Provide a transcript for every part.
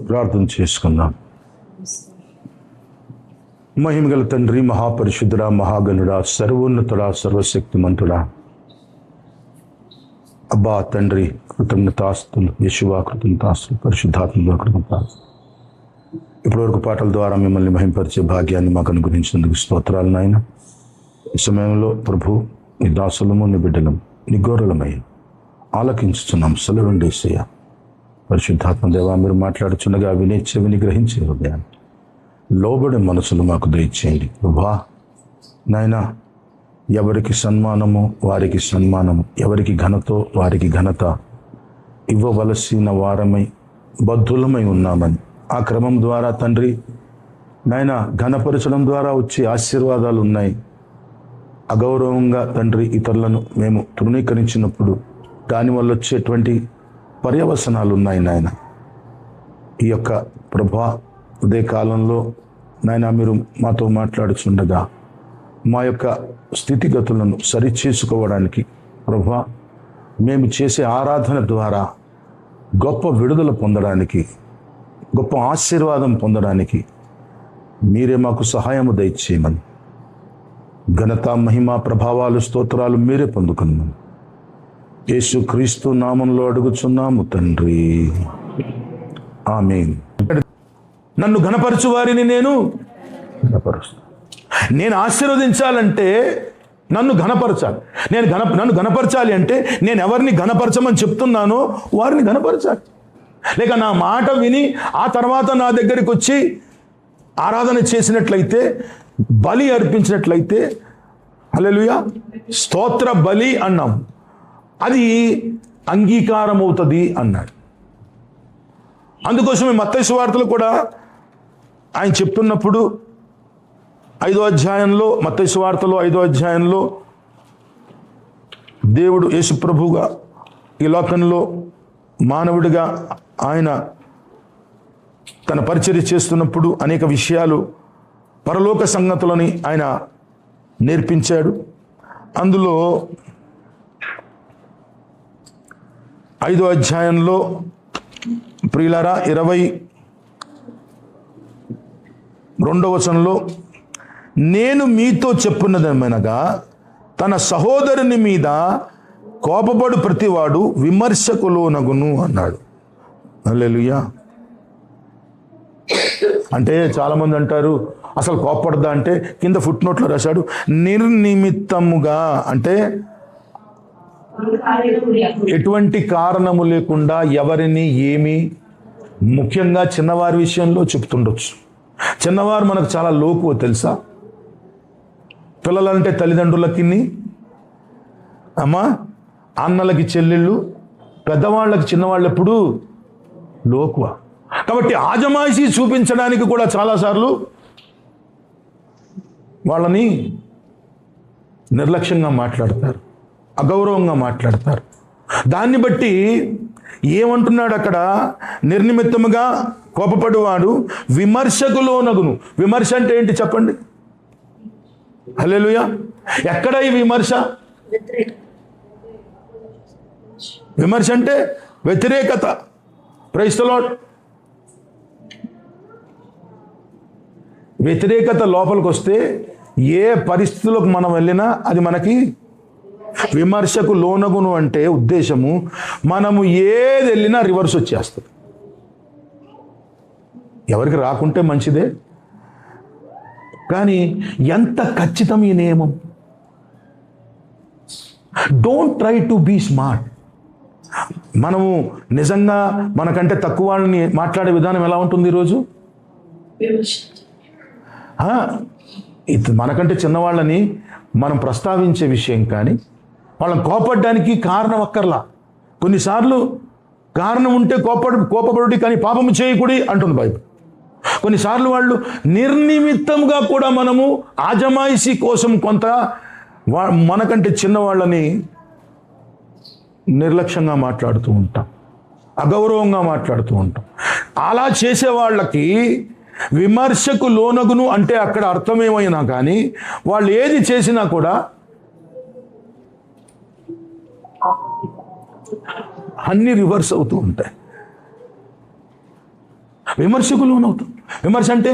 ప్రార్థన చేసుకుందాం. మహిమగల తండ్రి, మహాపరిశుద్ధుడా, మహాగణుడా, సర్వోన్నతుడా, సర్వశక్తిమంతుడా, అబ్బా తండ్రి, కృతజ్ఞతాస్తులు, యేషువా కృతజ్ఞతాస్తులు, పరిశుద్ధాత్మ కృతజ్ఞతాస్తులు. ఇప్పటివరకు పాటల ద్వారా మిమ్మల్ని మహింపరిచే భాగ్యాన్ని మాకు అనుగ్రహించినందుకు స్తోత్రాలు నాయన. ఈ సమయంలో ప్రభు, నీ దాసులము, నీ బిడ్డలము, నీ గౌరవమై ఆలకించుతున్నాం. సెలవుండి యేసయ్యా. పరిశుద్ధాత్మ దేవా, మీరు మాట్లాడుచున్నగా వినే చెవిని గ్రహించే హృదయాన్ని, లోబడి మనసులు మాకు దయచేయండి ప్రభా. నాయన, ఎవరికి సన్మానము వారికి సన్మానము, ఎవరికి ఘనతో వారికి ఘనత ఇవ్వవలసిన వారమై బద్ధులమై ఉన్నామని, ఆ క్రమం ద్వారా తండ్రి నాయన ఘనపరచడం ద్వారా వచ్చే ఆశీర్వాదాలు ఉన్నాయి. అగౌరవంగా తండ్రి ఇతరులను మేము తృణీకరించినప్పుడు దానివల్ల వచ్చేటువంటి పర్యవసనాలు ఉన్నాయి నాయన. ఈ యొక్క ప్రభా ఉదయ కాలంలో నాయన మీరు మాతో మాట్లాడుచుండగా మా యొక్క స్థితిగతులను సరిచేసుకోవడానికి ప్రభా, మేము చేసే ఆరాధన ద్వారా గొప్ప విడుదల పొందడానికి, గొప్ప ఆశీర్వాదం పొందడానికి మీరే మాకు సహాయము దయచేయమని, ఘనత, మహిమ, ప్రభావాలు, స్తోత్రాలు మీరే పొందుకున్నాము. యేసు క్రీస్తు నామంలో అడుగుచున్నాము తండ్రి, ఆమేన్. నన్ను ఘనపరచు వారిని నేను ఘనపరుస్తాను. నేను ఆశీర్వదించాలంటే నన్ను ఘనపరచాలి. నన్ను ఘనపరచాలి అంటే నేను ఎవరిని ఘనపరచమని చెప్తున్నానో వారిని ఘనపరచాలి. లేక నా మాట విని ఆ తర్వాత నా దగ్గరికి వచ్చి ఆరాధన చేసినట్లయితే, బలి అర్పించినట్లయితే, హల్లెలూయా, స్తోత్ర బలి అన్నాం, అది అంగీకారం అవుతుంది అన్నాడు. అందుకోసమే మత్తయి సువార్తలో కూడా ఆయన చెప్తున్నప్పుడు 5వ అధ్యాయంలో, మత్తయి సువార్తలో 5వ అధ్యాయంలో దేవుడు యేసు ప్రభువుగా ఈ లోకంలో మానవుడిగా ఆయన తన పరిచర్య చేస్తున్నప్పుడు అనేక విషయాలు, పరలోక సంగతులని ఆయన నేర్పించాడు. అందులో 5వ అధ్యాయంలో ప్రియులారా 22వ వచనంలో, నేను మీతో చెప్పున్నదేమనగా తన సహోదరుని మీద కోపపడు ప్రతివాడు విమర్శకు లోనగును అన్నాడు. హల్లెలూయా. అంటే చాలామంది అంటారు అసలు కోపపడదా అంటే, కింద ఫుట్ నోట్లో రాశాడు నిర్నిమిత్తముగా, అంటే ఎటువంటి కారణము లేకుండా ఎవరిని ఏమి, ముఖ్యంగా చిన్నవారి విషయంలో చెప్తుండొచ్చు. చిన్నవారు మనకు చాలా లోకువ తెలుసా. పిల్లలంటే తల్లిదండ్రులకి, అమ్మా అన్నలకి చెల్లెళ్ళు, పెద్దవాళ్ళకి చిన్నవాళ్ళు ఎప్పుడు లోకువ. కాబట్టి ఆజమాయిషీ చూపించడానికి కూడా చాలాసార్లు వాళ్ళని నిర్లక్ష్యంగా మాట్లాడతారు, అగౌరవంగా మాట్లాడతారు. దాన్ని బట్టి ఏమంటున్నాడు అక్కడ, నిర్నిమిత్తముగా కోపపడువాడు విమర్శకు లోనగును. విమర్శ అంటే ఏంటి చెప్పండి? హల్లెలూయా. ఎక్కడ ఈ విమర్శ? విమర్శ అంటే వ్యతిరేకత. Praise the lord. వ్యతిరేకత లోపలికి వస్తే ఏ పరిస్థితులకు మనం వెళ్ళినా అది మనకి విమర్శకు లోనగును. అంటే ఉద్దేశము, మనము ఏది వెళ్ళినా రివర్స్ వచ్చేస్తుంది. ఎవరికి రాకుంటే మంచిదే, కానీ ఎంత ఖచ్చితం ఈ నియమం. Don't try to be smart. మనము నిజంగా మనకంటే తక్కువ వాళ్ళని మాట్లాడే విధానం ఎలా ఉంటుంది ఈరోజు? మనకంటే చిన్నవాళ్ళని మనం ప్రస్తావించే విషయం, కానీ వాళ్ళని కోపడ్డానికి కారణం అక్కర్లా. కొన్నిసార్లు కారణం ఉంటే కోపపడుడి కానీ పాపము చేయకుడి అంటుంది బైబిల్. కొన్నిసార్లు వాళ్ళు నిర్నిమిత్తంగా కూడా మనము ఆజమాయిషీ కోసం కొంత మనకంటే చిన్నవాళ్ళని నిర్లక్ష్యంగా మాట్లాడుతూ ఉంటాం, అగౌరవంగా మాట్లాడుతూ ఉంటాం. అలా చేసే వాళ్ళకి విమర్శకు లోనగును అంటే అక్కడ అర్థమేమైనా కానీ వాళ్ళు ఏది చేసినా కూడా అన్ని రివర్స్ అవుతూ ఉంటాయి. విమర్శకు లోనవుతాం. విమర్శ అంటే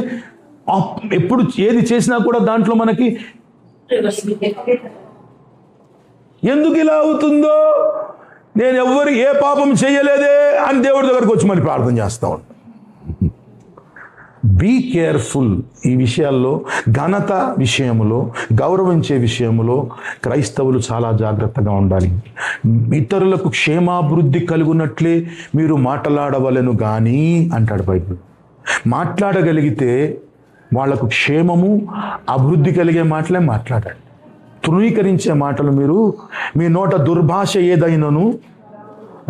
ఎప్పుడు ఏది చేసినా కూడా దాంట్లో మనకి ఎందుకు ఇలా అవుతుందో, నేను ఏ పాపం చేయలేదే అని దేవుడి దగ్గరకు వచ్చి మళ్ళీ ప్రార్థన చేస్తా ఉంటాను. Be careful. ఈ విషయాల్లో, ఘనత విషయంలో, గౌరవించే విషయంలో క్రైస్తవులు చాలా జాగ్రత్తగా ఉండాలి. ఇతరులకు క్షేమాభివృద్ధి కలుగునట్లే మీరు మాట్లాడవలెను కానీ అంటాడు బైబిల్. మాట్లాడగలిగితే వాళ్లకు క్షేమము, అభివృద్ధి కలిగే మాటలే మాట్లాడండి. తృణీకరించే మాటలు మీ నోట దుర్భాష ఏదైనను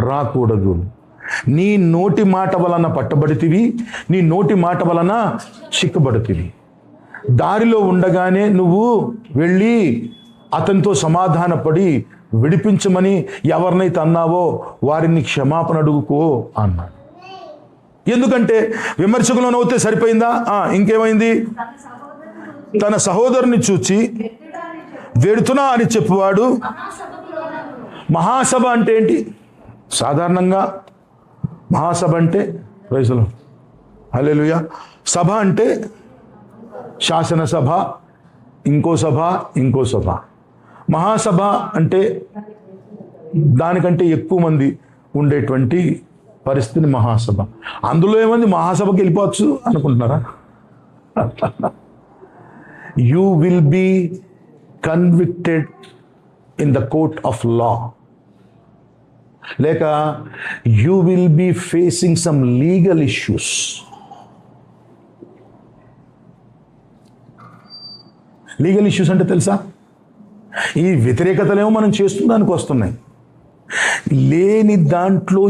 రాకూడదు. నీ నోటి మాట వలన పట్టబడితివి, నీ నోటి మాట వలన చిక్కబడితివి. దారిలో ఉండగానే నువ్వు వెళ్ళి అతనితో సమాధానపడి విడిపించమని ఎవరినైతే అన్నావో వారిని క్షమాపణ అడుగుకో అన్నాడు. ఎందుకంటే విమర్శకులనవుతే సరిపోయిందా? ఇంకేమైంది? తన సహోదరుని చూచి వెడుతున్నా అని చెప్పువాడు. మహాసభ అంటే ఏంటి? సాధారణంగా మహాసభ అంటే ప్రైజులు హల్లెలూయా, సభ అంటే శాసనసభ, ఇంకో సభ, ఇంకో సభ. మహాసభ అంటే దానికంటే ఎక్కువ మంది ఉండేటువంటి పరిస్థితిని మహాసభ. అందులో ఏమంది మహాసభకి వెళ్ళిపోవచ్చు అనుకుంటున్నారా? You will be convicted in the court of law, లేక you will be facing some legal issues. Legal issues అంటే తెలుసా? ఈ వ్యతిరేకతలేమో మనం చేస్తున్నందుకు వస్తున్నాయి. లేని దాంట్లో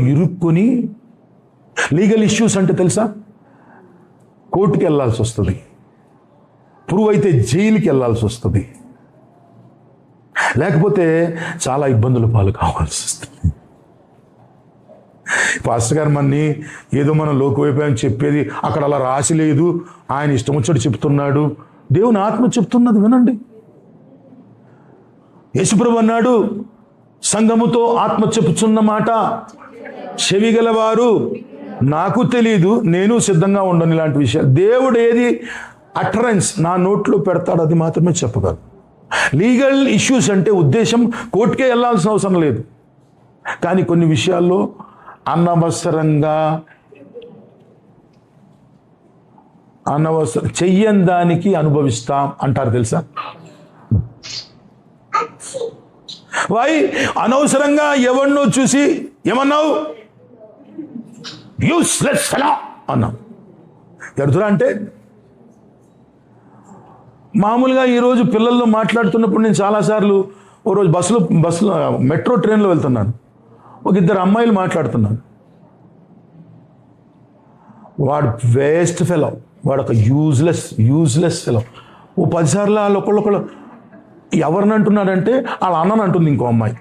ఇరుక్కుని లీగల్ ఇష్యూస్ అంటే తెలుసా? కోర్టుకి వెళ్ళాల్సి వస్తుంది, ప్రూవ్ అయితే జైలుకి వెళ్ళాల్సి వస్తుంది, లేకపోతే చాలా ఇబ్బందులు పాలు కావాల్సి వస్తుంది. పాస్టర్ గారు మన్ని ఏదో మనం లోకవైపోయామని చెప్పేది అక్కడ అలా రాసి లేదు, ఆయన ఇష్టం వచ్చాడు చెప్తున్నాడు. దేవుని ఆత్మ చెప్తున్నది వినండి. యేసుప్రభు అన్నాడు, సంఘముతో ఆత్మ చెప్పుచున్న మాట చెవిగలవారు నాకు తెలియదు, నేను సిద్ధంగా ఉండను. ఇలాంటి విషయాలు దేవుడు ఏది అటరెన్స్ నా నోట్లో పెడతాడు అది మాత్రమే చెప్పగలరు. లీగల్ ఇష్యూస్ అంటే ఉద్దేశం కోర్టుకే వెళ్ళాల్సిన అవసరం లేదు, కానీ కొన్ని విషయాల్లో అనవసరంగా చెయ్యని దానికి అనుభవిస్తాం అంటారు తెలుసా? అనవసరంగా ఎవరినో చూసి ఏమన్నావు? యూస్లెస్ ఫెలో అన్నాం. ఎడుతురా అంటే మామూలుగా ఈరోజు పిల్లల్లో మాట్లాడుతున్నప్పుడు నేను చాలాసార్లు ఓ రోజు బస్సులో మెట్రో ట్రైన్లో వెళ్తున్నాను, ఒక ఇద్దరు అమ్మాయిలు మాట్లాడుతున్నాను. వాడు వేస్ట్ ఫెలో, వాడు ఒక యూజ్లెస్ ఫెలో. ఓ 10 సార్లు వాళ్ళు ఒకళ్ళు ఎవరిని అంటున్నాడంటే వాళ్ళ అన్నని అంటుంది ఇంకో అమ్మాయి.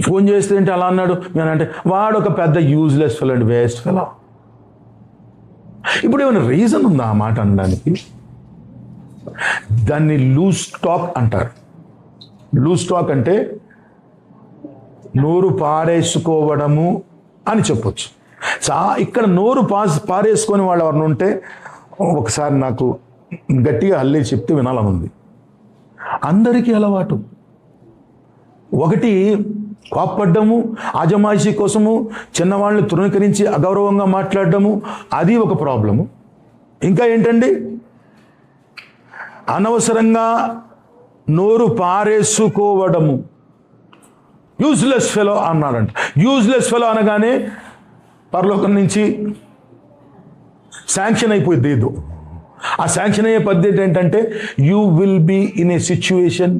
ఫోన్ చేస్తే ఏంటి అలా అన్నాడు నేనంటే వాడు ఒక పెద్ద యూజ్లెస్ ఫెలో అండి, వేస్ట్ ఫెలో. ఇప్పుడు ఏమైనా రీజన్ ఉందా ఆ మాట అనడానికి? దాన్ని లూజ్ టాక్ అంటారు. లూజ్ టాక్ అంటే నోరు పారేసుకోవడము అని చెప్పొచ్చు. ఇక్కడ నోరు పారేసుకొని వాళ్ళు ఎవరిని ఉంటే ఒకసారి నాకు గట్టిగా అల్లి చెప్తే వినాలని ఉంది. అందరికీ అలవాటు. ఒకటి కోప్పడ్డము, ఆజమాయిషీ కోసము చిన్నవాళ్ళని తృణీకరించి అగౌరవంగా మాట్లాడడము, అది ఒక ప్రాబ్లము. ఇంకా ఏంటండి? అనవసరంగా నోరు పారేసుకోవడము. యూజ్లెస్ ఫెలో అన్నాడంట. యూజ్లెస్ ఫెలో అనగానే పరలోకం నుంచి శాంక్షన్ అయిపోయింది ఏదో. ఆ శాంక్షన్ అయ్యే పద్ధతి ఏంటంటే you will be in a situation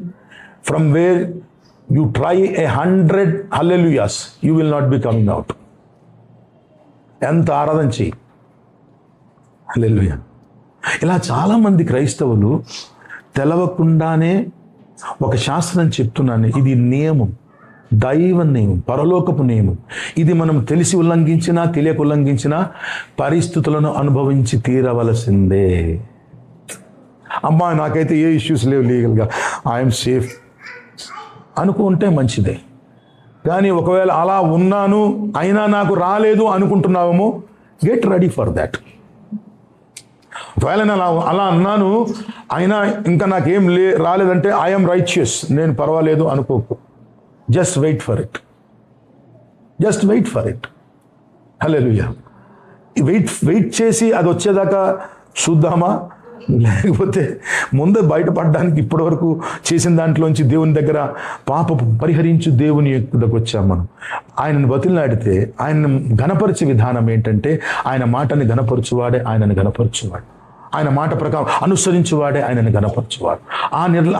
from where you try 100 hallelujahs, you will not be coming out. ఎంత ఆరాధన చెయ్యి, హల్లెలూయా. ఇలా చాలామంది క్రైస్తవులు తెలవకుండానే ఒక శాస్త్రం చెప్తున్నాను, ఇది నియమం, దైవ నియమం, పరలోకపు నియమం. ఇది మనం తెలిసి ఉల్లంఘించినా తెలియక ఉల్లంఘించినా పరిస్థితులను అనుభవించి తీరవలసిందే. అమ్మా నాకైతే ఏ ఇష్యూస్ లేవు లీగల్గా, ఐఎమ్ సేఫ్ అనుకుంటే మంచిదే. కానీ ఒకవేళ అలా ఉన్నాను అయినా నాకు రాలేదు అనుకుంటున్నావేమో, గెట్ రెడీ ఫర్ దాట్. ఒకవేళ నేను అలా అన్నాను అయినా ఇంకా నాకేం రాలేదంటే ఐఎమ్ రైచియస్, నేను పర్వాలేదు అనుకోకు. Just wait for it, just wait for it. Hallelujah. Wait చేసి అది వచ్చేదాకా చూద్దామా, లేకపోతే ముందే బయటపడడానికి ఇప్పటి వరకు చేసిన దాంట్లోంచి దేవుని దగ్గర పాప పరిహరించు దేవుని దగ్గరకు వచ్చాం మనం. ఆయనను బతిలాడితే ఆయన ఘనపరిచే విధానం ఏంటంటే, ఆయన మాటని ఘనపరచువాడే ఆయనను ఘనపరచువాడు, ఆయన మాట ప్రకారం అనుసరించువాడే ఆయనను ఘనపరచువాడు.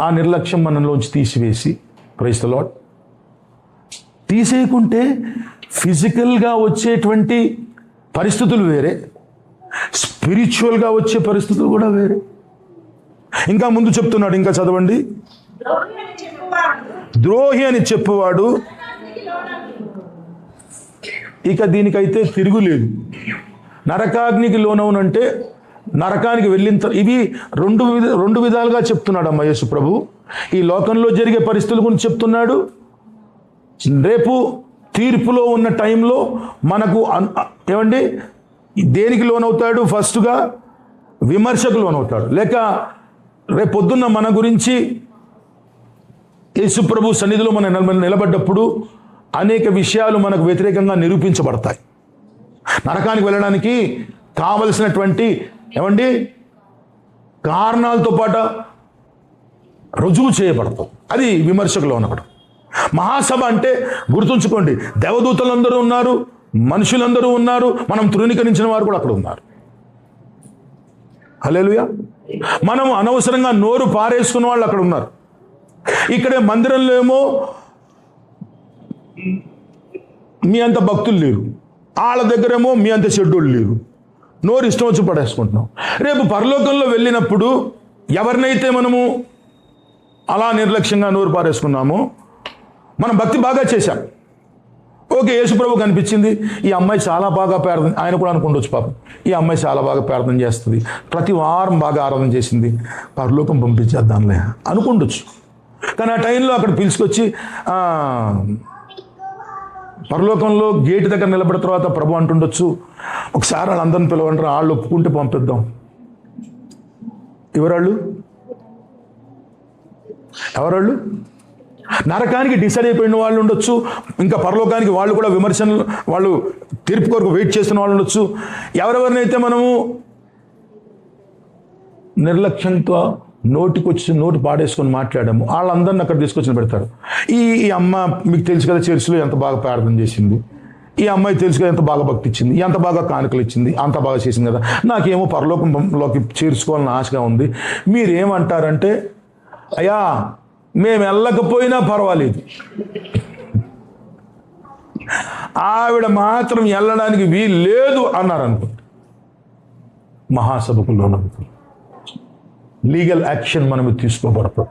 ఆ నిర్లక్ష్యం మనలోంచి తీసివేసి, ప్రైజ్ ది లార్డ్, తీసేయకుంటే ఫిజికల్గా వచ్చేటువంటి పరిస్థితులు వేరే, స్పిరిచువల్గా వచ్చే పరిస్థితులు కూడా వేరే. ఇంకా ముందు చెప్తున్నాడు, ఇంకా చదవండి. ద్రోహి అని చెప్పువాడు, ఇక దీనికైతే తిరుగులేదు. నరకాగ్నికి లోనవునంటే నరకానికి వెళ్ళిన ఇవి రెండు విధాలుగా చెప్తున్నాడు అమ్మ యేసు ప్రభు. ఈ లోకంలో జరిగే పరిస్థితుల గురించి చెప్తున్నాడు. రేపు తీర్పులో ఉన్న టైంలో మనకు ఏమండి దేనికి లోనవుతాడు? ఫస్ట్గా విమర్శకు లోనవుతాడు. లేక రేపు పొద్దున్న మన గురించి యేసు ప్రభు సన్నిధిలో మనం నిలబడ్డప్పుడు అనేక విషయాలు మనకు వ్యతిరేకంగా నిరూపించబడతాయి. నరకానికి వెళ్ళడానికి కావలసినటువంటి ఏమండి కారణాలతో పాటు రుజువు చేయబడతాం. అది విమర్శకు లోనవడం. మహాసభ అంటే గుర్తుంచుకోండి, దేవదూతలందరూ ఉన్నారు, మనుషులందరూ ఉన్నారు, మనం తృణీకరించిన వారు కూడా అక్కడ ఉన్నారు. హల్లెలూయా. మనం అనవసరంగా నోరు పారేసుకున్న వాళ్ళు అక్కడ ఉన్నారు. ఇక్కడే మందిరంలో ఏమో మీ అంత భక్తులు లేరు, వాళ్ళ దగ్గరేమో మీ అంత షెడ్యూళ్ళు లేరు, నోరు ఇష్టం వచ్చి పడేసుకుంటున్నాం. రేపు పరలోకంలో వెళ్ళినప్పుడు ఎవరినైతే మనము అలా నిర్లక్ష్యంగా నోరు పారేసుకున్నామో, మనం భక్తి బాగా చేశాం, ఓకే, యేసుప్రభు కనిపించింది, ఈ అమ్మాయి చాలా బాగా ప్రార్థన, ఆయన కూడా అనుకుంటొచ్చు పాపం, ఈ అమ్మాయి చాలా బాగా ప్రార్థన చేస్తుంది, ప్రతి వారం బాగా ఆరాధన చేసింది, పరలోకం పంపించేద్దాంలే అనుకుంటొచ్చు. కానీ ఆ టైంలో అక్కడ పిలుచుకొచ్చి పరలోకంలో గేటు దగ్గర నిలబడిన తర్వాత ప్రభు అంటుండొచ్చు, ఒకసారి వాళ్ళందరిని పిలవంటారు, వాళ్ళు ఒప్పుకుంటే పంపిద్దాం. ఎవరాళ్ళు నరకానికి డిసైడ్ అయిపోయిన వాళ్ళు ఉండొచ్చు, ఇంకా పరలోకానికి వాళ్ళు కూడా విమర్శనలు, వాళ్ళు తీర్పు కొరకు వెయిట్ చేస్తున్న వాళ్ళు ఉండొచ్చు. ఎవరెవరినైతే మనము నిర్లక్ష్యంతో నోటి పాడేసుకొని మాట్లాడాము, వాళ్ళందరిని అక్కడ తీసుకొచ్చి పెడతారు. ఈ అమ్మ మీకు తెలుసు కదా, చర్చిలో ఎంత బాగా ప్రార్థన చేసింది, ఈ అమ్మాయి తెలుసు కదా ఎంత బాగా భక్తి ఇచ్చింది, ఎంత బాగా కానుకలు ఇచ్చింది, అంత బాగా చేసింది కదా, నాకేమో పరలోకంలోకి చేర్చుకోవాలని ఆశగా ఉంది. మీరేమంటారంటే, అయ్యా మేము వెళ్ళకపోయినా పర్వాలేదు, ఆవిడ మాత్రం వెళ్ళడానికి వీలు లేదు అన్నారు అనుకుంటా. మహాసభకు లోనవుతుంది, లీగల్ యాక్షన్ మనము తీసుకోబడతాం.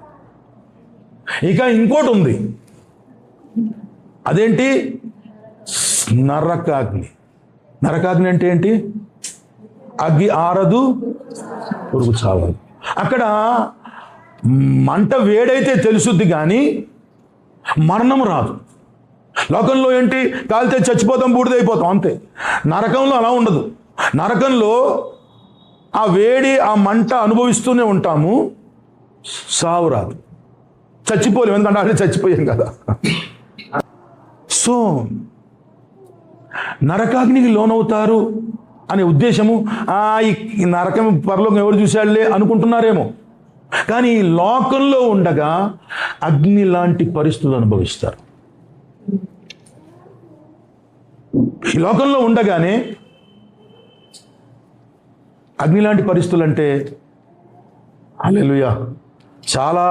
ఇక ఇంకోటి ఉంది, అదేంటి? నరకాగ్ని. నరకాగ్ని అంటే ఏంటి? అగ్గి ఆరదు, పురుగు చావదు. అక్కడ మంట వేడైతే తెలుసుద్ది కానీ మరణం రాదు. లోకంలో ఏంటి? కాలితే చచ్చిపోతాం, బూడిదైపోతాం, అంతే. నరకంలో అలా ఉండదు. నరకంలో ఆ వేడి, ఆ మంట అనుభవిస్తూనే ఉంటాము, సావు రాదు, చచ్చిపోలేము, ఎందుకంటే ఆల్రెడీ చచ్చిపోయాం కదా. సో నరకాగ్నికి లోనవుతారు అనే ఉద్దేశము, ఈ నరకం పరలోకం ఎవరు చూశాడులే అనుకుంటున్నారేమో, కానీ లోకంలో ఉండగా అగ్ని లాంటి పరిస్థితులు అనుభవిస్తారు. ఈ లోకంలో ఉండగానే అగ్ని లాంటి పరిస్థితులు అంటే హల్లెలూయా చాలా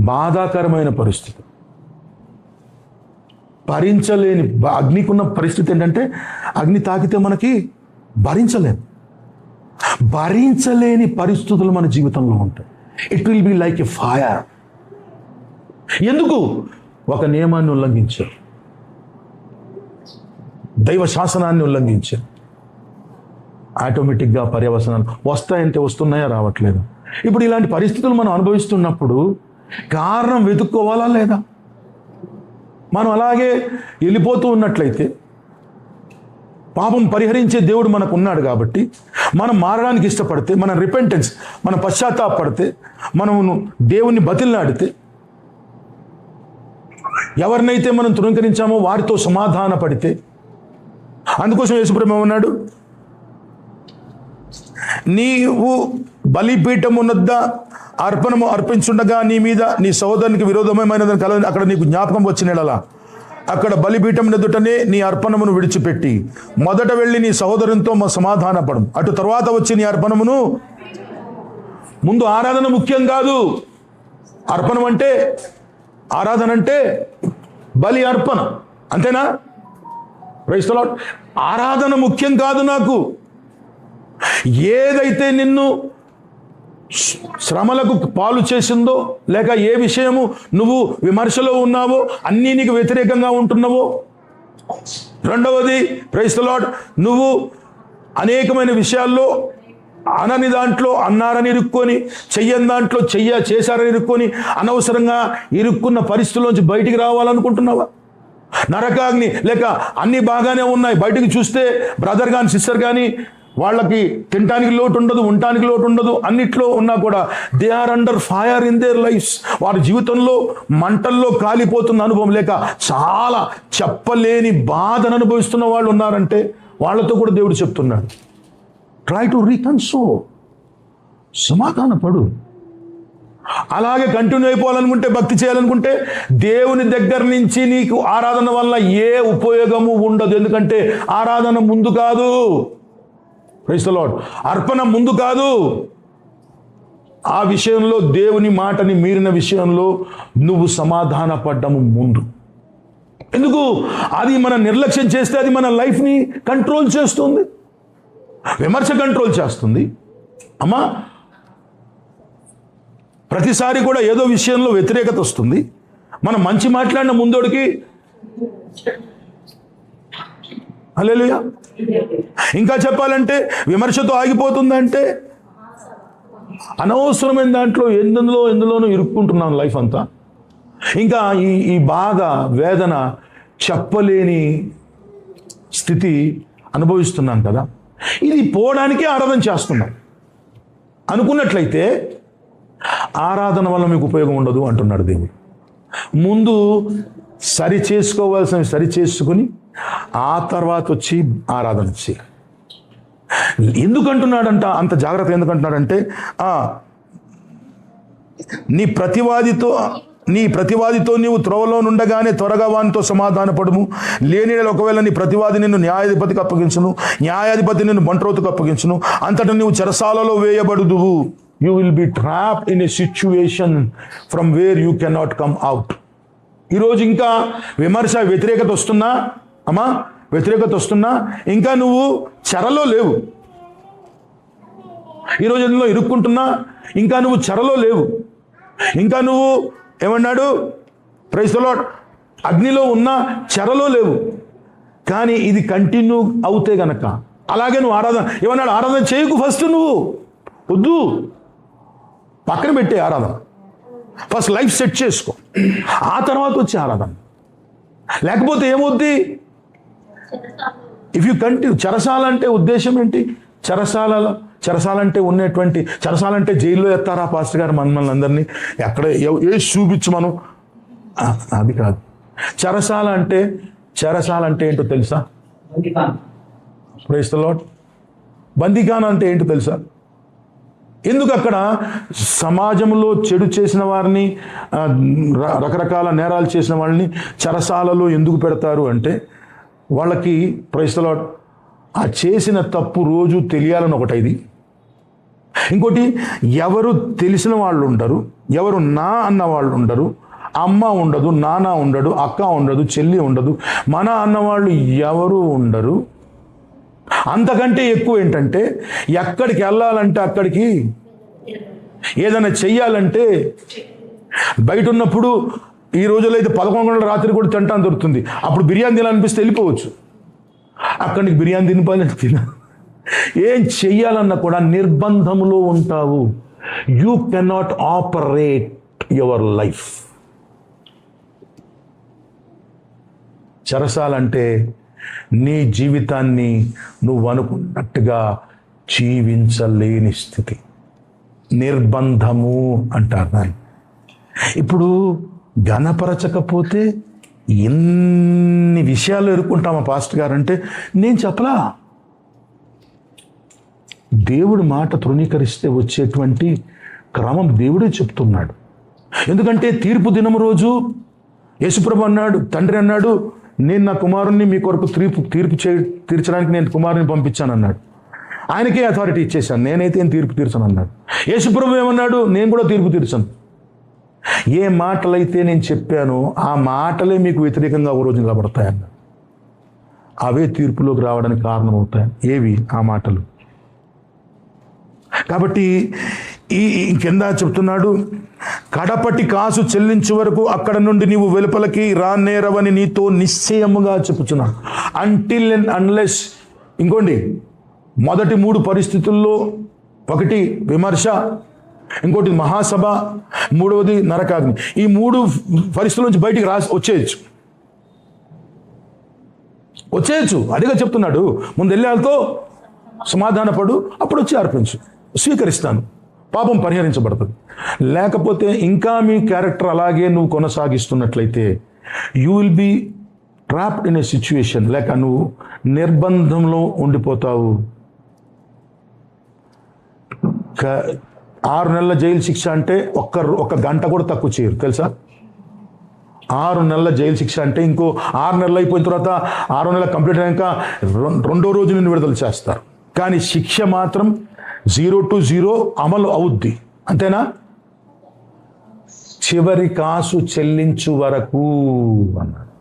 బాధాకరమైన పరిస్థితి. భరించలేని అగ్నికున్న పరిస్థితి ఏంటంటే, అగ్ని తాకితే మనకి భరించలేని పరిస్థితులు మన జీవితంలో ఉంటాయి. It will be like a fire. ఎందుకు? ఒక నియమాన్ని ఉల్లంఘించారు, దైవ శాసనాన్ని ఉల్లంఘించారు. ఆటోమేటిక్గా పర్యవసనాలు వస్తాయంటే వస్తున్నాయా, రావట్లేదు. ఇప్పుడు ఇలాంటి పరిస్థితులు మనం అనుభవిస్తున్నప్పుడు కారణం వెతుక్కోవాలా లేదా? మనం అలాగే వెళ్ళిపోతూ ఉన్నట్లయితే, పాపం పరిహరించే దేవుడు మనకు ఉన్నాడు కాబట్టి మనం మారడానికి ఇష్టపడితే, మన రిపెంటెన్స్, మన పశ్చాత్తాపడితే, మనము దేవుణ్ణి బతిలాడితే, ఎవరినైతే మనం తృణీకరించామో వారితో సమాధాన పడితే, అందుకోసం యేసుప్రభువు ఏమన్నాడు, నీవు బలిపీఠము వద్ద అర్పణము అర్పించుండగా నీ మీద నీ సహోదరునికి విరోధమైనదని కలదు, అక్కడ నీకు జ్ఞాపకం వచ్చినలా అక్కడ బలిపీఠం ఎదుటనే నీ అర్పణమును విడిచిపెట్టి మొదట వెళ్ళి నీ సహోదరునితో సమాధానపడు, అటు తర్వాత వచ్చి నీ అర్పణమును. ముందు ఆరాధన ముఖ్యం కాదు. అర్పణం అంటే, ఆరాధన అంటే బలి అర్పణ, అంతేనా? Praise the lord. ఆరాధన ముఖ్యం కాదు నాకు. ఏదైతే నిన్ను శ్రమలకు పాలు చేసిందో, లేక ఏ విషయము నువ్వు విమర్శలో ఉన్నావో, అన్నీ నీకు వ్యతిరేకంగా ఉంటున్నావో. రెండవది, ప్రైజ్ ది లార్డ్, నువ్వు అనేకమైన విషయాల్లో అనని దాంట్లో అన్నారని ఇరుక్కొని, చెయ్యని దాంట్లో చేశారని ఇరుక్కొని, అనవసరంగా ఇరుక్కున్న పరిస్థితుల్లోంచి బయటికి రావాలనుకుంటున్నావా? నరకాగ్ని, లేక అన్నీ బాగానే ఉన్నాయి, బయటికి చూస్తే బ్రదర్ కానీ సిస్టర్ కానీ వాళ్ళకి తినడానికి లోటు ఉండదు, ఉండటానికి లోటు ఉండదు, అన్నిట్లో ఉన్నా కూడా they are under fire in their lives. వారి జీవితంలో మంటల్లో కాలిపోతున్న అనుభవం, లేక చాలా చెప్పలేని బాధను అనుభవిస్తున్న వాళ్ళు ఉన్నారంటే వాళ్ళతో కూడా దేవుడు చెప్తున్నాడు, ట్రై టు రీకన్సోల్, సమాధానపడు. అలాగే కంటిన్యూ అయిపోవాలనుకుంటే, భక్తి చేయాలనుకుంటే, దేవుని దగ్గర నుంచి నీకు ఆరాధన వల్ల ఏ ఉపయోగము ఉండదు. ఎందుకంటే ఆరాధన ముందు కాదు, ప్రైజ్ ది లార్డ్, అర్పణ ముందు కాదు. ఆ విషయంలో, దేవుని మాటని మీరిన విషయంలో నువ్వు సమాధాన పడ్డము ముందు. ఎందుకు? అది మనం నిర్లక్ష్యం చేస్తే అది మన లైఫ్ని కంట్రోల్ చేస్తుంది, విమర్శ కంట్రోల్ చేస్తుంది. అమ్మా, ప్రతిసారి కూడా ఏదో విషయంలో వ్యతిరేకత వస్తుంది. మనం మంచి మాట్లాడిన ముందోడికి హల్లెలూయా. ఇంకా చెప్పాలంటే విమర్శతో ఆగిపోతుందంటే అనవసరమైన దాంట్లో ఎందులోనూ ఇరుక్కుంటున్నాం లైఫ్ అంతా. ఇంకా ఈ బాధ, వేదన, చెప్పలేని స్థితి అనుభవిస్తున్నాం కదా. ఇది పోవడానికే ఆరాధన చేస్తున్నాం అనుకున్నట్లయితే ఆరాధన వల్ల మీకు ఉపయోగం ఉండదు అంటున్నాడు దేవుడు. ముందు సరి చేసుకోవాల్సినవి సరి చేసుకుని ఆ తర్వాత వచ్చి ఆరాధన చేయి. ఎందుకంటున్నాడంట అంత జాగ్రత్త? ఎందుకంటున్నాడంటే నీ ప్రతివాదితో నీవు త్రోవలో నుండగానే త్వరగా వానితో సమాధానపడుము. లేని ఒకవేళ నీ ప్రతివాది నిన్ను న్యాయాధిపతికి అప్పగించును, న్యాయాధిపతి నిన్ను బంట్రోతుకు అప్పగించును, అంతటా నీవు చెరసాలలో వేయబడుదువు. You will be trapped in a situation from where you cannot come out. ఈరోజు ఇంకా విమర్శ, వ్యతిరేకత వస్తున్నా, అమ్మా వ్యతిరేకత వస్తున్నా ఇంకా నువ్వు చెరలో లేవు. ఈరోజు ఇందులో ఇరుక్కుంటున్నా ఇంకా నువ్వు చెరలో లేవు. ఇంకా నువ్వు ఏమన్నాడు? ప్రైజ్ ది లార్డ్, అగ్నిలో ఉన్న చెరలో లేవు. కానీ ఇది కంటిన్యూ అవుతే గనక, అలాగే నువ్వు ఏమన్నాడు? ఆరాధన చేయకు. ఫస్ట్ నువ్వు వద్దు, పక్కన పెట్టే ఆరాధన. ఫస్ట్ లైఫ్ సెట్ చేసుకో, ఆ తర్వాత వచ్చే ఆరాధన. లేకపోతే ఏమవుద్ది? If you continue. చెరసాలంటే ఉద్దేశం ఏంటి? చెరసాలంటే ఉన్నటువంటి, చెరసాలంటే జైల్లో ఎత్తారా పాస్టర్ గారు మనల్ని అందరినీ? ఎక్కడ ఏ చూపించు మనం, అది కాదు. చెరసాల అంటే ఏంటో తెలుసా? Praise the lord. బందీఖానా అంటే ఏంటో తెలుసా? ఎందుకు అక్కడ సమాజంలో చెడు చేసిన వారిని, రకరకాల నేరాలు చేసిన వాళ్ళని చెరసాలలో ఎందుకు పెడతారు అంటే, వాళ్ళకి ప్రైజ్ ది లార్డ్ ఆ చేసిన తప్పు రోజు తెలియాలని ఒకటి. ఇది ఇంకోటి, ఎవరు తెలిసిన వాళ్ళు ఉండరు, ఎవరు నా అన్న వాళ్ళు ఉండరు, అమ్మ ఉండదు, నాన్న ఉండడు, అక్క ఉండదు, చెల్లి ఉండదు, మన అన్నవాళ్ళు ఎవరు ఉండరు. అంతకంటే ఎక్కువ ఏంటంటే, ఎక్కడికి వెళ్ళాలంటే అక్కడికి, ఏదైనా చెయ్యాలంటే బయట ఉన్నప్పుడు, ఈ రోజుల్లో అయితే 11 గంటల రాత్రి కూడా తింటాను దొరుకుతుంది. అప్పుడు బిర్యానీ తినాలనిపిస్తే వెళ్ళిపోవచ్చు. అక్కడికి బిర్యానీ తిన ఏం చెయ్యాలన్నా కూడా నిర్బంధంలో ఉంటావు. You cannot operate your life. చెరసాలంటే నీ జీవితాన్ని నువ్వు అనుకున్నట్టుగా జీవించలేని స్థితి, నిర్బంధము అంటారు దాన్ని. ఇప్పుడు ఘనపరచకపోతే ఎన్ని విషయాలు ఎదుర్కొంటామా పాస్టర్ గారు అంటే, నేను చెప్పలా. దేవుడి మాట తృణీకరిస్తే వచ్చేటువంటి క్రమం దేవుడే చెప్తున్నాడు. ఎందుకంటే తీర్పు దినం రోజు యేసుప్రభు అన్నాడు, తండ్రి అన్నాడు, నేను నా కుమారుణ్ణి మీ కొరకు తీర్చడానికి నేను కుమారుని పంపించాను అన్నాడు. ఆయనకే అథారిటీ ఇచ్చేశాను, నేనైతే ఏం తీర్పు తీర్చను అన్నాడు. యేసుప్రభు ఏమన్నాడు, నేను కూడా తీర్పు తీర్చను. ఏ మాటలైతే నేను చెప్పానో ఆ మాటలే మీకు వ్యతిరేకంగా ఒక రోజు నిలబడతాయన్నాడు. అవే తీర్పులోకి రావడానికి కారణమవుతాయి. ఏవి ఆ మాటలు? కాబట్టి కింద చెప్తున్నాడు, కడపటి కాసు చెల్లించు వరకు అక్కడ నుండి నీవు వెలుపలకి రానేరవని నీతో నిశ్చయముగా చెప్పుచున్నాను. అంటిల్ అండ్ అన్లెస్, ఇంకోండి, మొదటి 3 పరిస్థితుల్లో ఒకటి విమర్శ, ఇంకోటి మహాసభ, మూడవది నరకాగ్ని. ఈ 3 పరిస్థితుల నుంచి బయటికి వచ్చేయచ్చు. అదిగా చెప్తున్నాడు. ముందు వెళ్ళి వాళ్ళతో సమాధానపడు, అప్పుడు వచ్చి అర్పించు, స్వీకరిస్తాను, పాపం పరిహరించబడుతుంది. లేకపోతే ఇంకా మీ క్యారెక్టర్ అలాగే నువ్వు కొనసాగిస్తున్నట్లయితే you will be trapped in a situation, లేక నువ్వు నిర్బంధంలో ఉండిపోతావు. 6 నెలల జైలు శిక్ష అంటే ఒక్క గంట కూడా తక్కువ చేయరు తెలుసా? 6 నెలల జైలు శిక్ష అంటే ఇంకో 6 నెలలు అయిపోయిన తర్వాత 6 నెలలు కంప్లీట్ అయ్యాక 2వ రోజు నిన్ను విడుదల చేస్తారు. కానీ శిక్ష మాత్రం 0 to 0 అమలు అవుద్ది, అంతేనా? చివరి కాసు చెల్లించు వరకు అన్నాడు.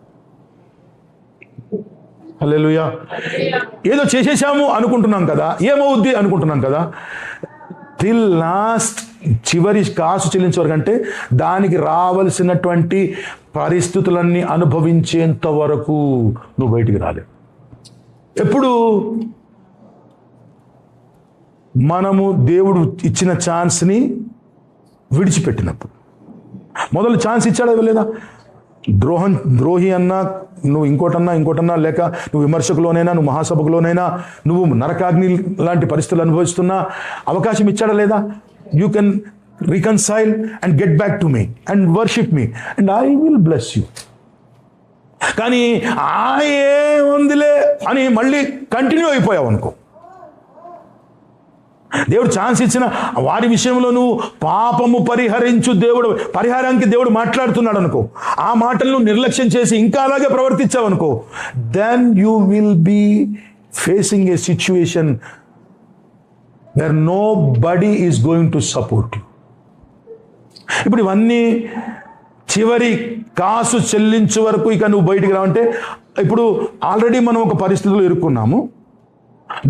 హల్లెలూయా. ఏదో చేసేసాము అనుకుంటున్నాం కదా, ఏమవుద్ది అనుకుంటున్నాం కదా. టిల్ లాస్ట్, చివరి కాసు చెల్లించే వరకు అంటే దానికి రావలసినటువంటి పరిస్థితులన్నీ అనుభవించేంత వరకు నువ్వు బయటికి రాలేవు. ఎప్పుడు మనము దేవుడు ఇచ్చిన ఛాన్స్ని విడిచిపెట్టినప్పుడు. మొదలు ఛాన్స్ ఇచ్చాడా ఇవ్వలేదా? ద్రోహి అన్నా, నువ్వు ఇంకోటన్నా, లేక నువ్వు విమర్శకులోనైనా, నువ్వు మహాసభకులోనైనా, నువ్వు నరకాగ్ని లాంటి పరిస్థితులు అనుభవిస్తున్నా అవకాశం ఇచ్చాడా లేదా? You can reconcile and get back to me and worship me and I will bless you. కానీ ఏముందిలే అని మళ్ళీ కంటిన్యూ అయిపోయావు అనుకో. దేవుడు ఛాన్స్ ఇచ్చిన వారి విషయంలో నువ్వు పాపము పరిహరించు, పరిహారానికి దేవుడు మాట్లాడుతున్నాడు అనుకో, ఆ మాటలను నిర్లక్ష్యం చేసి ఇంకా అలాగే ప్రవర్తించావు అనుకో, then you will be facing a situation where nobody is going to support you. ఇప్పుడు ఇవన్నీ చివరి కాసు చెల్లించు వరకు ఇక నువ్వు బయటికి రావంటే, ఇప్పుడు ఆల్రెడీ మనం ఒక పరిస్థితిలో ఇరుక్కున్నాము.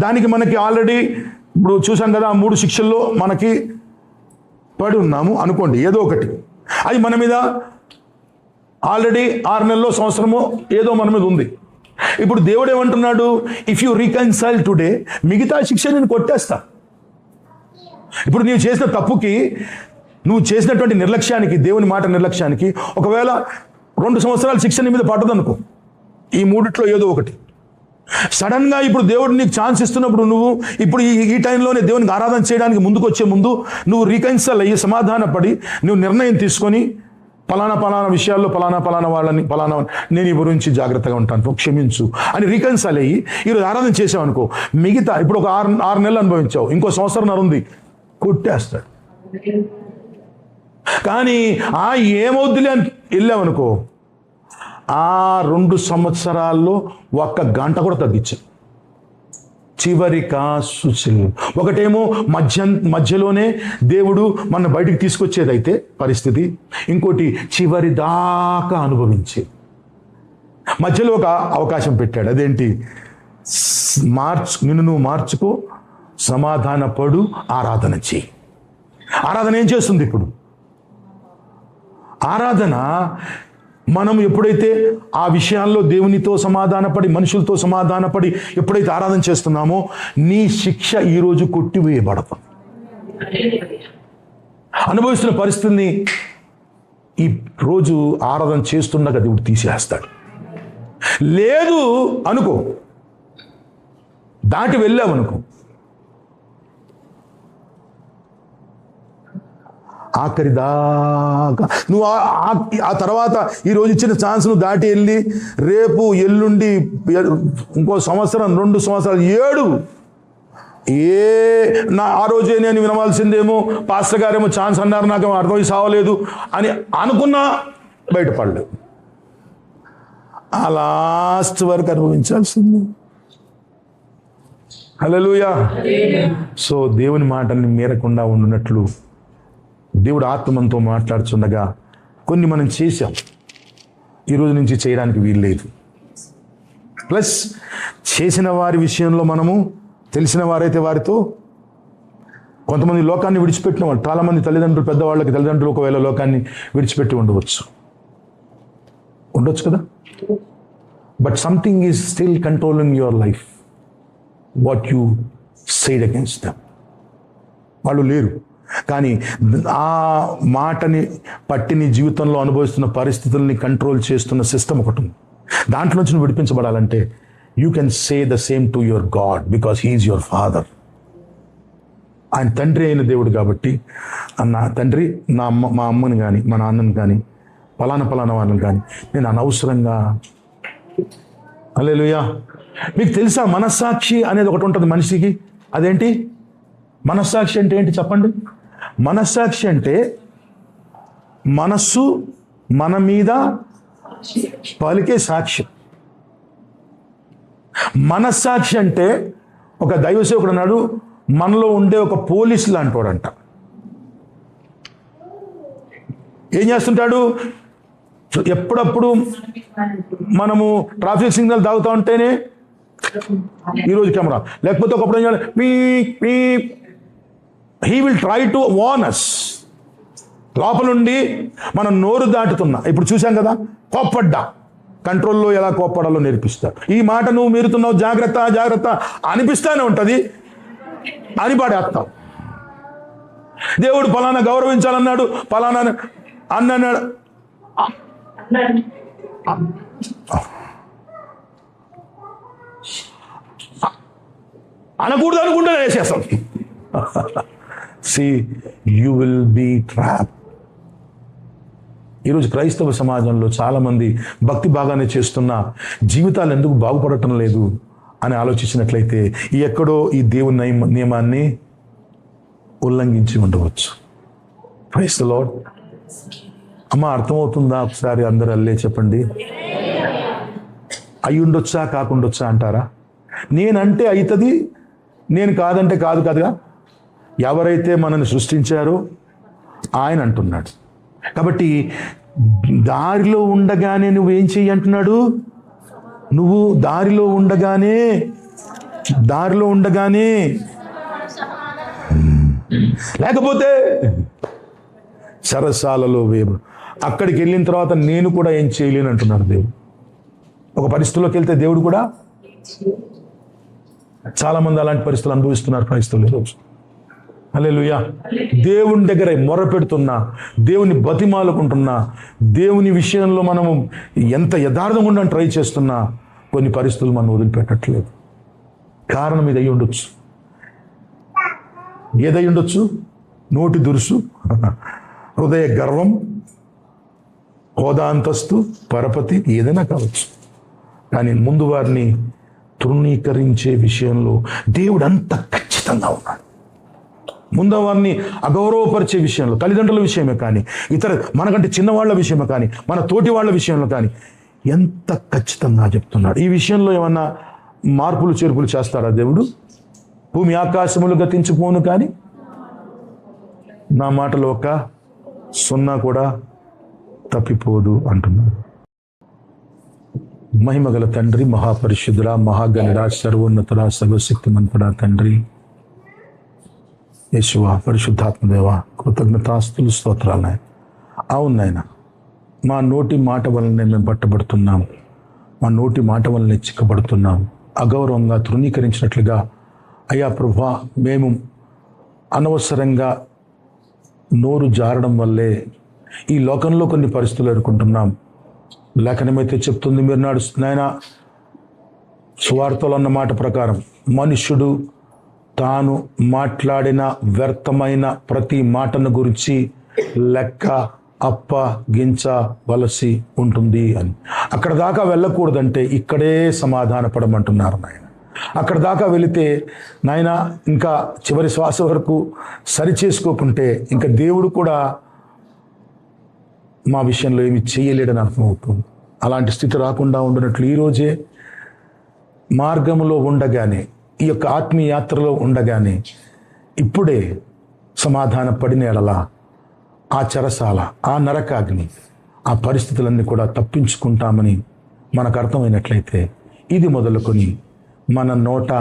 దానికి మనకి ఆల్రెడీ ఇప్పుడు చూసాం కదా, 3 శిక్షల్లో మనకి పడి ఉన్నాము అనుకోండి, ఏదో ఒకటి. అది మన మీద ఆల్రెడీ 6 నెలల్లో, సంవత్సరమో ఏదో మన మీద ఉంది. ఇప్పుడు దేవుడు ఏమంటున్నాడు, ఇఫ్ యూ రికన్సైల్ టుడే, మిగతా శిక్ష నేను కొట్టేస్తా. ఇప్పుడు నీవు చేసిన తప్పుకి, నువ్వు చేసినటువంటి నిర్లక్ష్యానికి, దేవుని మాట నిర్లక్ష్యానికి ఒకవేళ 2 సంవత్సరాల శిక్ష నీ మీద పట్టదనుకో, ఈ 3 ఏదో ఒకటి. సడన్గా ఇప్పుడు దేవుడు నీకు ఛాన్స్ ఇస్తున్నప్పుడు నువ్వు ఇప్పుడు ఈ టైంలోనే దేవునికి ఆరాధన చేయడానికి ముందుకు వచ్చే ముందు నువ్వు రీకన్సల్ అయ్యి సమాధానపడి నువ్వు నిర్ణయం తీసుకొని, పలానా విషయాల్లో పలానా వాళ్ళని నేను ఈ గురించి జాగ్రత్తగా ఉంటాను, క్షమించు అని రీకన్సల్ అయ్యి ఈరోజు ఆరాధన చేసావు అనుకో, మిగతా ఇప్పుడు ఒక 6 నెలలు అనుభవించావు, ఇంకో సంవత్సరం ఉంది, కొట్టేస్తాడు. కానీ ఏమవుద్దిలే అని వెళ్ళావనుకో, ఆ 2 సంవత్సరాల్లో 1 గంట కూడా తగ్గించు. చివరి కాసు చెల్లి. ఒకటేమో మధ్యలోనే దేవుడు మన బయటికి తీసుకొచ్చేదైతే పరిస్థితి, ఇంకోటి చివరి దాకా అనుభవించే. మధ్యలో ఒక అవకాశం పెట్టాడు, అదేంటి? నిన్ను నువ్వు మార్చుకో, సమాధాన పడు, ఆరాధన చేయి. ఆరాధన ఏం చేస్తుంది? ఇప్పుడు ఆరాధన మనం ఎప్పుడైతే ఆ విషయాల్లో దేవునితో సమాధానపడి, మనుషులతో సమాధానపడి ఎప్పుడైతే ఆరాధన చేస్తున్నామో, నీ శిక్ష ఈరోజు కొట్టివేయబడతాం. అనుభవిస్తున్న పరిస్థితిని ఈ రోజు ఆరాధన చేస్తుండగా దేవుడు తీసేస్తాడు. లేదు అనుకో, దాటి వెళ్ళావనుకో, ఆఖరి దాకా నువ్వు ఆ తర్వాత ఈరోజు ఇచ్చిన ఛాన్స్ నువ్వు దాటి వెళ్ళి రేపు ఎల్లుండి ఇంకో సంవత్సరం 2 సంవత్సరాలు 7 ఆ రోజే నేను వినవలసిందేమో, పాస్టర్ గారేమో ఛాన్స్ అన్నారు, నాకేమో అర్థమై సావలేదు అని అనుకున్నా బయటపడలేవు. ఆ లాస్ట్ వరకు అనుభవించాల్సింది. హల్లెలూయా. సో దేవుని మాటని మీరకుండా ఉండినట్లు దేవుడు ఆత్మతో మాట్లాడుతుండగా కొన్ని మనం చేశాం, ఈరోజు నుంచి చేయడానికి వీల్లేదు. ప్లస్ చేసిన వారి విషయంలో మనము తెలిసిన వారైతే వారితో, కొంతమంది లోకాన్ని విడిచిపెట్టిన వాళ్ళు, చాలామంది తల్లిదండ్రులు, పెద్దవాళ్ళకి తల్లిదండ్రులు ఒకవేళ లోకాన్ని విడిచిపెట్టి ఉండొచ్చు కదా. But something is still controlling your life, what you said against them. వాళ్ళు లేరు, కానీ ఆ మాటని పట్టి నీ జీవితంలో అనుభవిస్తున్న పరిస్థితుల్ని కంట్రోల్ చేస్తున్న సిస్టమ్ ఒకటి ఉంది. దాంట్లో నుంచి నువ్వు విడిపించబడాలంటే you can say the same to your God, because he is your father. ఆయన తండ్రి అయిన దేవుడు కాబట్టి, నా తండ్రి మా అమ్మని కానీ మా నాన్నని కానీ పలానా వాళ్ళని కానీ నేను అనవసరంగా. హల్లెలూయా. మీకు తెలుసా మనస్సాక్షి అనేది ఒకటి ఉంటుంది మనిషికి. అదేంటి మనస్సాక్షి అంటే? ఏంటి చెప్పండి. మనస్సాక్షి అంటే మనస్సు మన మీద పలికే సాక్ష్యం. మనస్సాక్షి అంటే ఒక దైవసేవకుడు అన్నాడు, మనలో ఉండే ఒక పోలీసు లాంటి వాడంట. ఏం చేస్తుంటాడు? ఎప్పుడప్పుడు మనము ట్రాఫిక్ సిగ్నల్ తాగుతూ ఉంటేనే ఈరోజు కెమెరా, లేకపోతే ఒకప్పుడు ఏం చేయాలి, he will try to warn us. లోపల నుండి మనం నోరు దాటుతున్నా. ఇప్పుడు చూసాం కదా, కోప్పడ్డా, కంట్రోల్లో ఎలా కోప్పడాలో నేర్పిస్తారు. ఈ మాట నువ్వు మీరుతున్నావు, జాగ్రత్త జాగ్రత్త అనిపిస్తానే ఉంటుంది, అని పాడేస్తావు. దేవుడు ఫలానా గౌరవించాలన్నాడు, ఫలానా అన్నాడు, అనకూడదు అనుకుంటే వేసేస్తాం. See, you will be trapped. ఈరోజు క్రైస్తవ సమాజంలో చాలామంది భక్తి బాగానే చేస్తున్నా జీవితాలు ఎందుకు బాగుపడటం లేదు అని ఆలోచించినట్లయితే ఎక్కడో ఈ దేవుని నియమాన్ని ఉల్లంఘించి ఉండవచ్చు. Praise the lord. అమ్మ, అర్థమవుతుందా? ఒకసారి అందరూ అల్లే చెప్పండి. అయి ఉండొచ్చా కాకుండొచ్చా అంటారా? నేనంటే అవుతుంది, నేను కాదంటే కాదు కదగా. ఎవరైతే మనల్ని సృష్టించారో ఆయన అంటున్నాడు. కాబట్టి దారిలో ఉండగానే నువ్వేం చెయ్యి అంటున్నాడు? నువ్వు దారిలో ఉండగానే లేకపోతే సరసాలలో వేరు. అక్కడికి వెళ్ళిన తర్వాత నేను కూడా ఏం చేయలేను అంటున్నాడు దేవుడు. ఒక పరిస్థితుల్లోకి వెళ్తే దేవుడు కూడా, చాలామంది అలాంటి పరిస్థితులు అనుభవిస్తున్నారు క్రైస్తవులు ఈరోజు. హల్లెలూయా. దేవుని దగ్గర మొరపెడుతున్నా, దేవుని బతిమాలుకుంటున్నా, దేవుని విషయంలో మనము ఎంత యథార్థంగా ఉండని ట్రై చేస్తున్నా కొన్ని పరిస్థితులు మనం వదిలిపెట్టట్లేదు. కారణం ఇది అయి ఉండొచ్చు. ఏదై ఉండొచ్చు? నోటి దురుసు, హృదయ గర్వం, హోదా అంతస్తు, పరపతి, ఏదైనా కావచ్చు. కానీ ముందు వారిని తృణీకరించే విషయంలో దేవుడు అంత ఖచ్చితంగా ఉన్నాడు. ముందు వారిని అగౌరవపరిచే విషయంలో, తల్లిదండ్రుల విషయమే కానీ, ఇతర మనకంటే చిన్నవాళ్ల విషయమే కానీ, మన తోటి వాళ్ళ విషయంలో కానీ ఎంత ఖచ్చితంగా చెప్తున్నాడు. ఈ విషయంలో ఏమన్నా మార్పులు చేర్పులు చేస్తాడా దేవుడు? భూమి ఆకాశములు గతించిపోను కానీ నా మాటలో ఒక సున్నా కూడా తప్పిపోదు అంటున్నాడు. మహిమగల తండ్రి, మహాపరిశుద్ధుడా, మహాగణుడా, సర్వోన్నతుడా, సర్వశక్తిమంతుడా తండ్రి యేసువా, పరిశుద్ధాత్మదేవా, కృతజ్ఞతాస్తులు, స్తోత్రాలు నాయన. అవును నాయన, మా నోటి మాట వలనే మేము పట్టబడుతున్నాము, మా నోటి మాట వలనే చిక్కబడుతున్నాము. అగౌరవంగా తృణీకరించినట్లుగా అయ్యా ప్రభువా, మేము అనవసరంగా నోరు జారడం వల్లే ఈ లోకంలో కొన్ని పరిస్థితులు ఎదుర్కొంటున్నాం. లేఖనమైతే చెప్తుంది, మీరు నాయన సువార్తలో అన్న మాట ప్రకారం మనుష్యుడు తాను మాట్లాడిన వ్యర్థమైన ప్రతి మాటను గురించి లెక్క అప్పగించవలసి ఉంటుంది అని. అక్కడ దాకా వెళ్ళకూడదంటే ఇక్కడే సమాధానపడమంటున్నారు నాయన. అక్కడ దాకా వెళితే నాయన ఇంకా చివరి శ్వాస వరకు సరిచేసుకోకుంటే ఇంకా దేవుడు కూడా మా విషయంలో ఏమి చేయలేడని అర్థమవుతుంది. అలాంటి స్థితి రాకుండా ఉండినట్లు ఈరోజే మార్గంలో ఉండగానే, ఈ యొక్క ఆత్మీయ యాత్రలో ఉండగానే ఇప్పుడే సమాధాన పడిన ఎడలా ఆ చెరసాల, ఆ నరకాగ్ని, ఆ పరిస్థితులన్నీ కూడా తప్పించుకుంటామని మనకు అర్థమైనట్లయితే ఇది మొదలుకొని మన నోట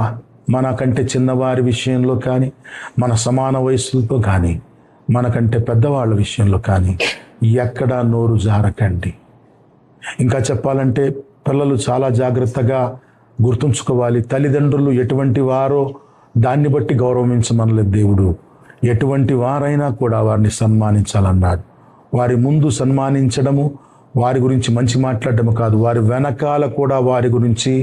మనకంటే చిన్నవారి విషయంలో కానీ, మన సమాన వయస్సులతో కానీ, మనకంటే పెద్దవాళ్ళ విషయంలో కానీ ఎక్కడా నోరు జారకండి. ఇంకా చెప్పాలంటే పిల్లలు చాలా జాగ్రత్తగా గుర్తుంచుకోవాలి. తల్లిదండ్రులు ఎటువంటి వారో దాన్ని బట్టి గౌరవించమనలేదు దేవుడు. ఎటువంటి వారైనా కూడా వారిని సన్మానించాలన్నాడు. వారి ముందు సన్మానించడము, వారి గురించి మంచి మాట్లాడటము కాదు, వారి వెనకాల కూడా వారి గురించి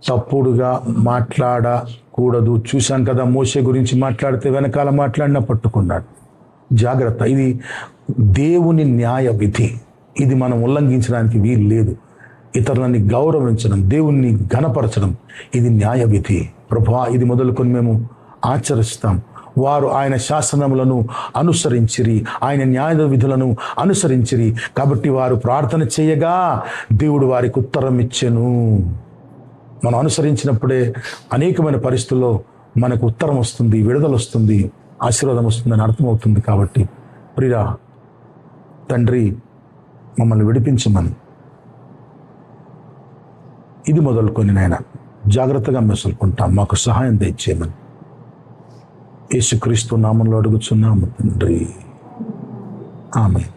తప్పుడుగా మాట్లాడకూడదు. చూశాం కదా, మోషే గురించి మాట్లాడితే వెనకాల మాట్లాడినా పట్టుకున్నాడు. జాగ్రత్త. ఇది దేవుని న్యాయ విధి. ఇది మనం ఉల్లంఘించడానికి వీలు లేదు. ఇతరులని గౌరవించడం, దేవుణ్ణి ఘనపరచడం ఇది న్యాయ విధి. ప్రభువా, ఇది మొదలుకొని మేము ఆచరిస్తాం. వారు ఆయన శాసనములను అనుసరించిరి, ఆయన న్యాయ విధులను అనుసరించిరి, కాబట్టి వారు ప్రార్థన చేయగా దేవుడు వారికి ఉత్తరం ఇచ్చెను. మనం అనుసరించినప్పుడే అనేకమైన పరిస్థితుల్లో మనకు ఉత్తరం వస్తుంది, విడుదల వస్తుంది, ఆశీర్వాదం వస్తుందని అర్థమవుతుంది. కాబట్టి ప్రియా తండ్రి, మమ్మల్ని విడిపించమని ఇది మొదలుకొని నాయన జాగ్రత్తగా మెసులుకుంటాం. మాకు సహాయం దయచేయమని యేసుక్రీస్తు నామంలో అడుగుచున్నాము తండ్రి. ఆమేన్.